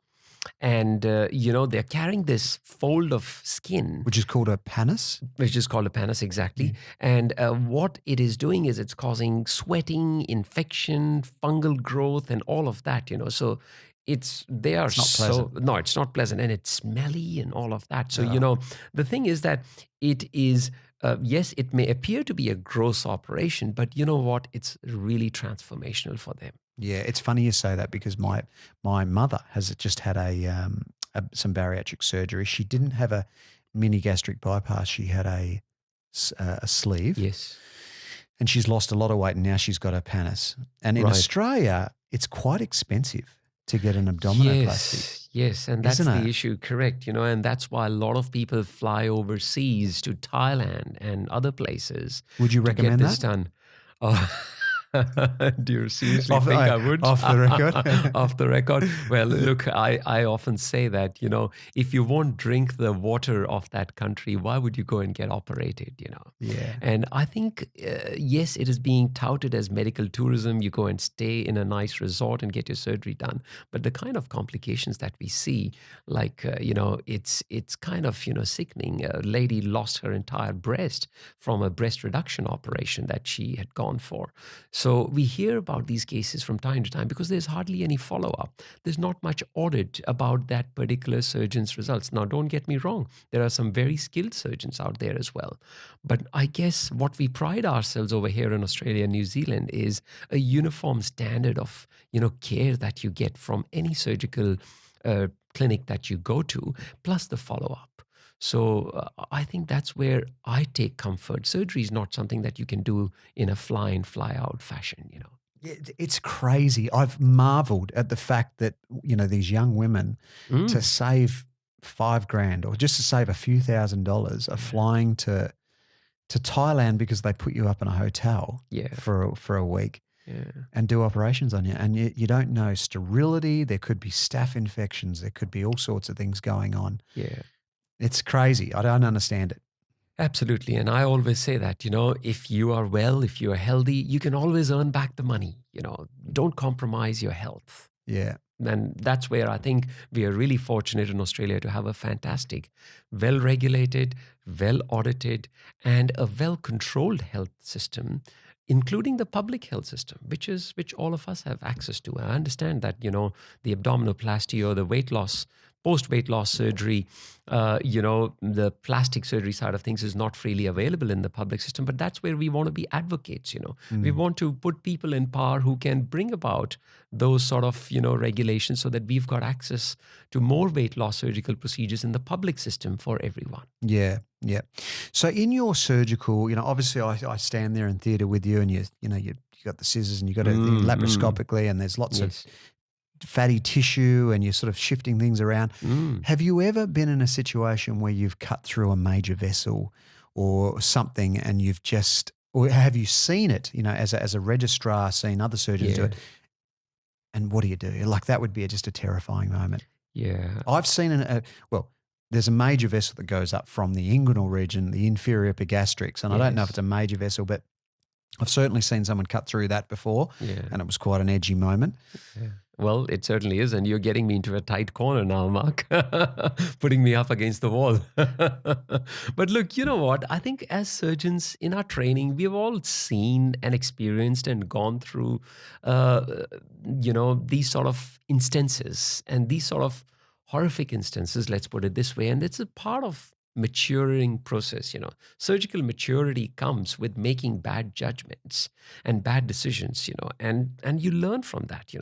And, they're carrying this fold of skin. Which is called a pannus? Which is called a pannus, exactly. And what it is doing is it's causing sweating, infection, fungal growth, and all of that, So it's not pleasant. No, it's not pleasant. And it's smelly and all of that. So, the thing is that it is, yes, it may appear to be a gross operation, but you know what? It's really transformational for them. Yeah, it's funny you say that because my mother has just had some bariatric surgery. She didn't have a mini gastric bypass. She had a sleeve. Yes. And she's lost a lot of weight, and now she's got a pannus. And in Australia, it's quite expensive to get an abdominoplasty. Yes, and that's the issue, correct. And that's why a lot of people fly overseas to Thailand and other places. Would you recommend to get this done. Do you seriously Off, think I would? off the record? Off the record? Well, look, I often say that, if you won't drink the water of that country, why would you go and get operated? Yeah. And I think, yes, it is being touted as medical tourism. You go and stay in a nice resort and get your surgery done. But the kind of complications that we see, like, it's kind of, sickening. A lady lost her entire breast from a breast reduction operation that she had gone for. So we hear about these cases from time to time because there's hardly any follow-up. There's not much audit about that particular surgeon's results. Now, don't get me wrong. There are some very skilled surgeons out there as well. But I guess what we pride ourselves over here in Australia and New Zealand is a uniform standard of, care that you get from any surgical clinic that you go to, plus the follow-up. So I think that's where I take comfort. Surgery is not something that you can do in a fly-in, fly-out fashion, It's crazy. I've marveled at the fact that, these young women to save $5,000 or just to save a few $1,000s are flying to Thailand because they put you up in a hotel for a week and do operations on you. And you don't know sterility. There could be staph infections. There could be all sorts of things going on. Yeah. It's crazy. I don't understand it. Absolutely. And I always say that, if you are well, if you are healthy, you can always earn back the money. Don't compromise your health. Yeah. And that's where I think we are really fortunate in Australia to have a fantastic, well-regulated, well-audited, and a well-controlled health system, including the public health system, which all of us have access to. I understand that, the abdominoplasty or the post-weight loss surgery, the plastic surgery side of things is not freely available in the public system, but that's where we want to be advocates, We want to put people in power who can bring about those sort of, regulations so that we've got access to more weight loss surgical procedures in the public system for everyone. Yeah, yeah. So in your surgical, obviously I stand there in theatre with you and you got the scissors and you got to laparoscopically and there's lots of fatty tissue and you're sort of shifting things around. Have you ever been in a situation where you've cut through a major vessel or something and or have you seen it, as a registrar, seen other surgeons do it? And what do you do? Like that would be just a terrifying moment. Yeah. I've seen there's a major vessel that goes up from the inguinal region, the inferior epigastrics, and I don't know if it's a major vessel, but I've certainly seen someone cut through that before, and it was quite an edgy moment. Yeah. Well, it certainly is, and you're getting me into a tight corner now, Mark, putting me up against the wall. But look, you know what? I think as surgeons in our training, we've all seen and experienced and gone through, these sort of instances and these sort of horrific instances, let's put it this way, and it's a part of maturing process. Surgical maturity comes with making bad judgments and bad decisions, and you learn from that.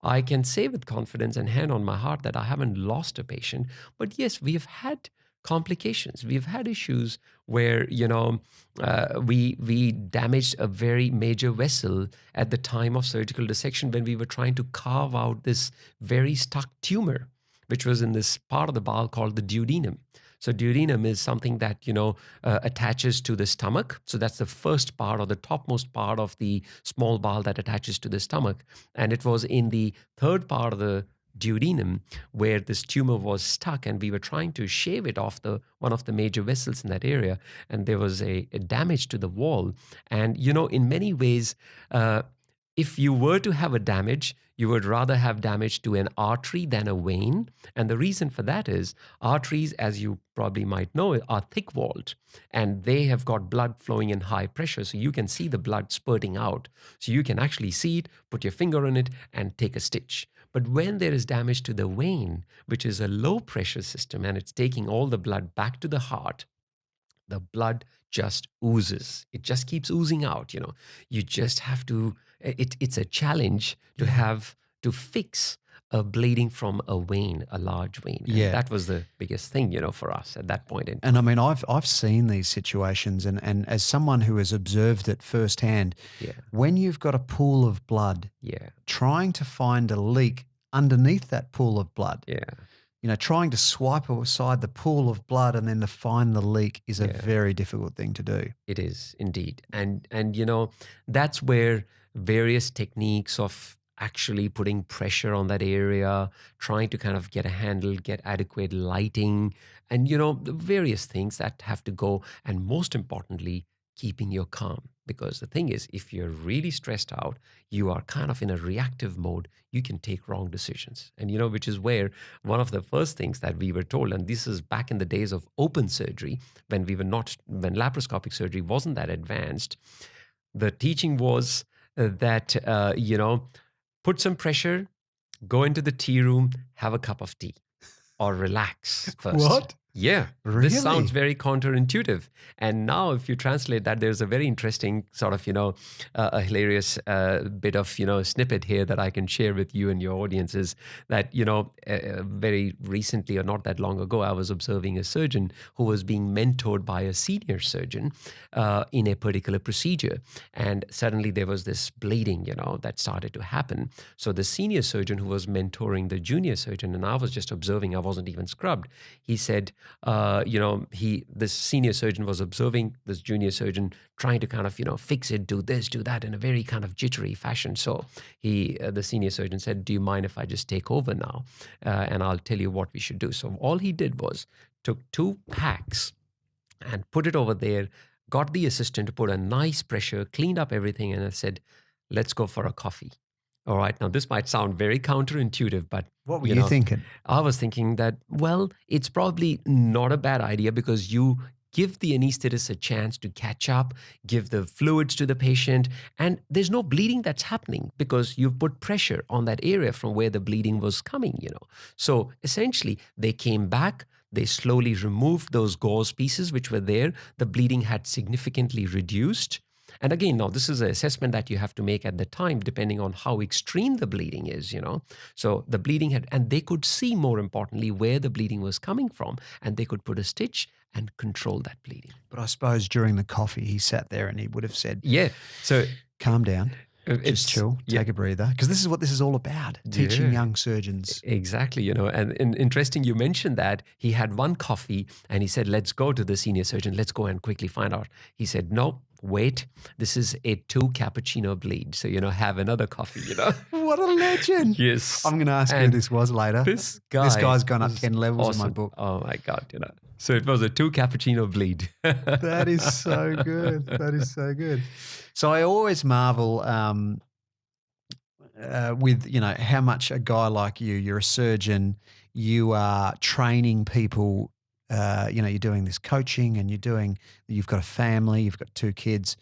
I can say with confidence and hand on my heart that I haven't lost a patient, but yes, we have had complications. We've had issues where, we damaged a very major vessel at the time of surgical dissection when we were trying to carve out this very stuck tumor, which was in this part of the bowel called the duodenum. So duodenum is something that, attaches to the stomach. So that's the first part or the topmost part of the small bowel that attaches to the stomach. And it was in the third part of the duodenum where this tumor was stuck, and we were trying to shave it off one of the major vessels in that area. And there was a damage to the wall. And, in many ways, if you were to have a damage, you would rather have damage to an artery than a vein. And the reason for that is arteries, as you probably might know, are thick-walled and they have got blood flowing in high pressure. So you can see the blood spurting out. So you can actually see it, put your finger on it and take a stitch. But when there is damage to the vein, which is a low-pressure system and it's taking all the blood back to the heart, the blood just oozes. It just keeps oozing out, You just have to, it's a challenge to have to fix a bleeding from a vein, a large vein. And that was the biggest thing, for us at that point in time. And I mean, I've seen these situations and as someone who has observed it firsthand, when you've got a pool of blood, trying to find a leak underneath that pool of blood, trying to swipe aside the pool of blood and then to find the leak is a very difficult thing to do. It is indeed. And that's where various techniques of actually putting pressure on that area, trying to kind of get a handle, get adequate lighting, and, the various things that have to go. And most importantly, keeping your calm. Because the thing is, if you're really stressed out, you are kind of in a reactive mode, you can take wrong decisions. And, which is where one of the first things that we were told, and this is back in the days of open surgery, when when laparoscopic surgery wasn't that advanced, the teaching was that, put some pressure, go into the tea room, have a cup of tea, or relax first. What? Yeah, Really? This sounds very counterintuitive. And now if you translate that, there's a very interesting sort of, a hilarious bit of, snippet here that I can share with you and your audience is that, very recently or not that long ago, I was observing a surgeon who was being mentored by a senior surgeon in a particular procedure. And suddenly there was this bleeding, that started to happen. So the senior surgeon who was mentoring the junior surgeon, and I was just observing, I wasn't even scrubbed, he said, this senior surgeon was observing this junior surgeon trying to kind of, fix it, do this, do that in a very kind of jittery fashion. So the senior surgeon said, do you mind if I just take over now? And I'll tell you what we should do. So all he did was took 2 packs and put it over there, got the assistant to put a nice pressure, cleaned up everything, and I said, let's go for a coffee. All right. Now, this might sound very counterintuitive, but what were you thinking? I was thinking that, well, it's probably not a bad idea because you give the anesthetist a chance to catch up, give the fluids to the patient, and there's no bleeding that's happening because you've put pressure on that area from where the bleeding was coming, So essentially, they came back. They slowly removed those gauze pieces which were there. The bleeding had significantly reduced. And again, now this is an assessment that you have to make at the time, depending on how extreme the bleeding is, So the bleeding and they could see, more importantly, where the bleeding was coming from, and they could put a stitch and control that bleeding. But I suppose during the coffee, he sat there and he would have said, yeah, so calm down. Just chill, take a breather. Because this is what this is all about, teaching young surgeons. Exactly, and interesting you mentioned that. He had one coffee and he said, let's go to the senior surgeon. Let's go and quickly find out. He said, no, wait, this is a 2 cappuccino bleed. So, have another coffee, What a legend. Yes. I'm going to ask you who this was later. This guy's gone up 10 levels awesome. in my book. Oh my God, So it was a 2 cappuccino bleed. That is so good. That is so good. So I always marvel with, how much a guy like you're a surgeon, you are training people, you're doing this coaching and you've got a family, you've got 2 kids.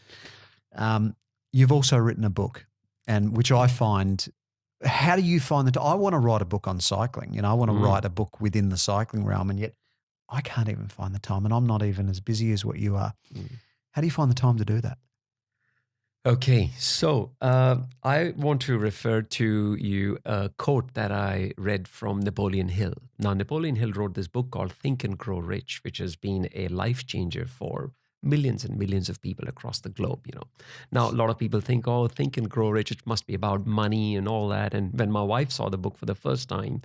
You've also written a book, and which I find, how do you find I want to write a book on cycling, I want to write a book within the cycling realm, and yet I can't even find the time, and I'm not even as busy as what you are. How do you find the time to do that? Okay, so I want to refer to you a quote that I read from Napoleon Hill. Now, Napoleon Hill wrote this book called Think and Grow Rich, which has been a life changer for millions and millions of people across the globe, Now, a lot of people think, oh, Think and Grow Rich, it must be about money and all that. And when my wife saw the book for the first time,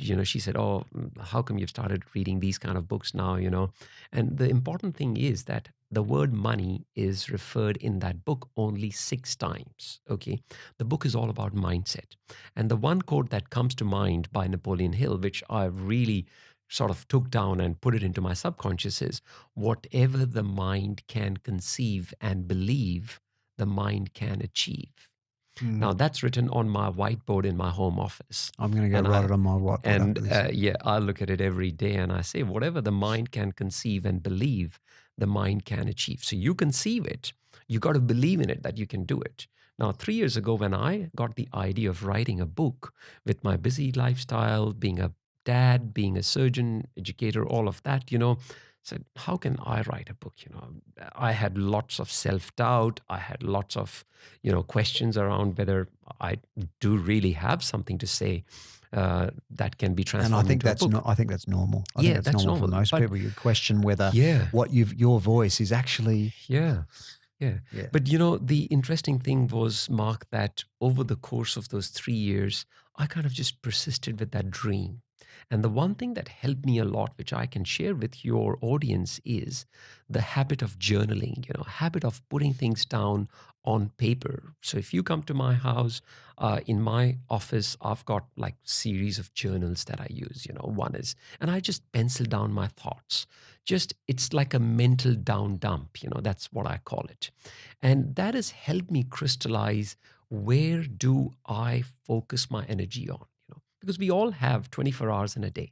she said, oh, how come you've started reading these kind of books now, And the important thing is that the word money is referred in that book only 6 times, okay? The book is all about mindset. And the one quote that comes to mind by Napoleon Hill, which I really sort of took down and put it into my subconscious, is whatever the mind can conceive and believe, the mind can achieve. Now, that's written on my whiteboard in my home office. I'm going to go write it on my whiteboard. And I look at it every day and I say, whatever the mind can conceive and believe, the mind can achieve. So you conceive it. You got to believe in it that you can do it. Now, 3 years ago, when I got the idea of writing a book with my busy lifestyle, being a dad, being a surgeon, educator, all of that, said, how can I write a book? I had lots of self-doubt. I had lots of, questions around whether I do really have something to say that can be transformed. And I think into a book. I think that's normal. I Yeah, think that's normal normal. for most But- people. You question whether Yeah. your voice is actually. Yeah. Yeah. But the interesting thing was, Mark, that over the course of those 3 years, I kind of just persisted with that dream. And the one thing that helped me a lot, which I can share with your audience, is the habit of journaling, habit of putting things down on paper. So if you come to my house, in my office, I've got like series of journals that I use. One is, and I just pencil down my thoughts. It's like a mental down dump. That's what I call it. And that has helped me crystallize, where do I focus my energy on? Because we all have 24 hours in a day.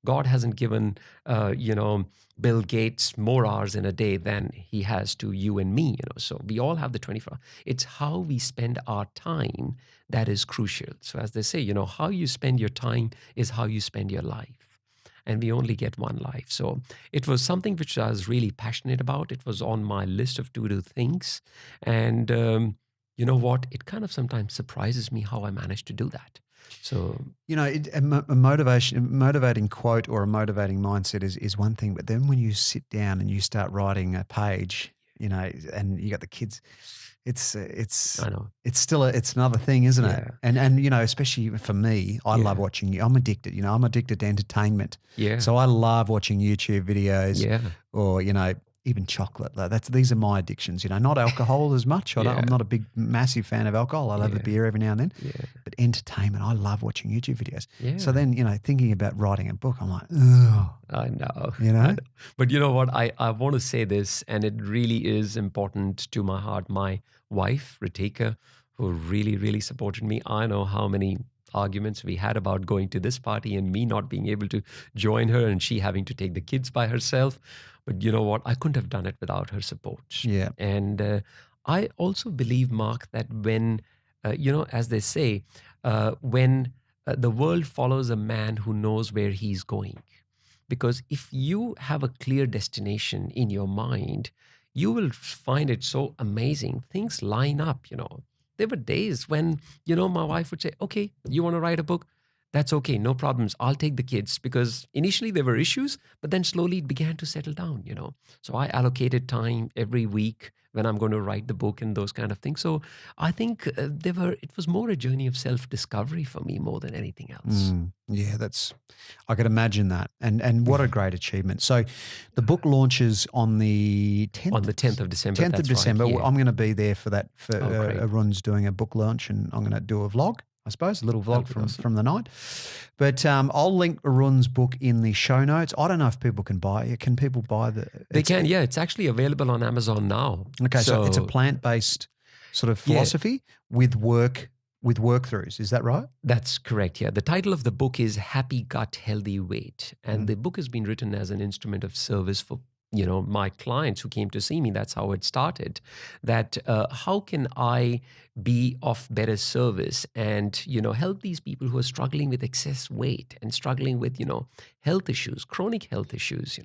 God hasn't given, Bill Gates more hours in a day than he has to you and me. So we all have the 24. It's how we spend our time that is crucial. So as they say, how you spend your time is how you spend your life. And we only get one life. So it was something which I was really passionate about. It was on my list of to-do things. And you know what? It kind of sometimes surprises me how I managed to do that. So, a motivating quote or a motivating mindset is one thing, but then when you sit down and you start writing a page, and you got the kids, it's I know. it's another thing, isn't it? And especially for me, I love watching. I'm addicted. I'm addicted to entertainment. Yeah. So I love watching YouTube videos. Yeah. Or even chocolate. These are my addictions. Not alcohol as much. I'm not a massive fan of alcohol. I love a beer every now and then. Yeah. But entertainment, I love watching YouTube videos. Yeah. So then, thinking about writing a book, I'm like, oh. I know. I know. But you know what? I want to say this, and it really is important to my heart. My wife, Ritika, who really, really supported me. I know how many arguments we had about going to this party and me not being able to join her and she having to take the kids by herself. But you know what? I couldn't have done it without her support. Yeah. And I also believe, Mark, that when, as they say, when the world follows a man who knows where he's going. Because if you have a clear destination in your mind, you will find it so amazing. Things line up, There were days when, my wife would say, okay, you want to write a book? That's okay, no problems. I'll take the kids, because initially there were issues, but then slowly it began to settle down, So I allocated time every week when I'm going to write the book and those kind of things. So I think it was more a journey of self-discovery for me more than anything else. Yeah, I could imagine that. And what a great achievement. So the book launches on the 10th? On the 10th of December. 10th of December. Right, yeah. I'm going to be there for that. Great. Arun's doing a book launch, and I'm going to do a vlog, I suppose, a little vlog from the night. But I'll link Arun's book in the show notes. I don't know if people can buy it. Can people buy They can, yeah. It's actually available on Amazon now. Okay, so it's a plant-based sort of philosophy with work-throughs. Is that right? That's correct, yeah. The title of the book is Happy Gut, Healthy Weight. And the book has been written as an instrument of service for my clients who came to see me. That's how it started. That how can I be of better service and, help these people who are struggling with excess weight and struggling with, health issues, chronic health issues,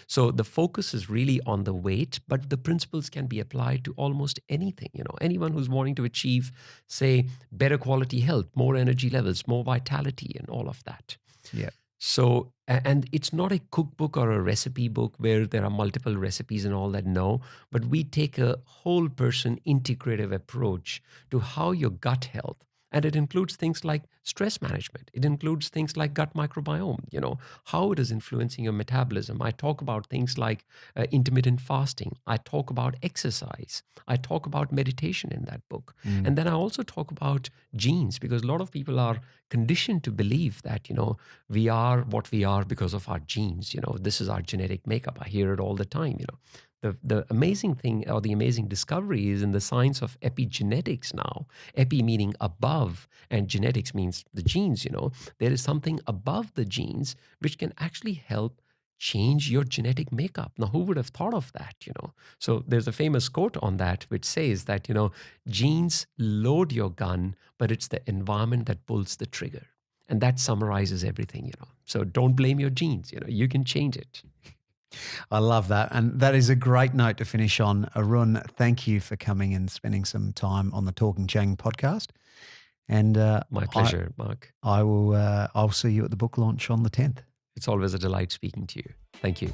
So the focus is really on the weight, but the principles can be applied to almost anything, anyone who's wanting to achieve, say, better quality health, more energy levels, more vitality and all of that. Yeah. So, and it's not a cookbook or a recipe book where there are multiple recipes and all that, no. But we take a whole person integrative approach to how your gut health, and it includes things like stress management. It includes things like gut microbiome, how it is influencing your metabolism. I talk about things like intermittent fasting. I talk about exercise. I talk about meditation in that book. And then I also talk about genes, because a lot of people are conditioned to believe that, we are what we are because of our genes. This is our genetic makeup. I hear it all the time, The amazing thing, or the amazing discovery, is in the science of epigenetics now. Epi meaning above, and genetics means the genes, There is something above the genes which can actually help change your genetic makeup. Now, who would have thought of that, So there's a famous quote on that which says that, genes load your gun, but it's the environment that pulls the trigger. And that summarizes everything, So don't blame your genes, you can change it. I love that. And that is a great note to finish on. Arun, thank you for coming and spending some time on the Talking Chang podcast. And my pleasure, Mark. I'll see you at the book launch on the 10th. It's always a delight speaking to you. Thank you.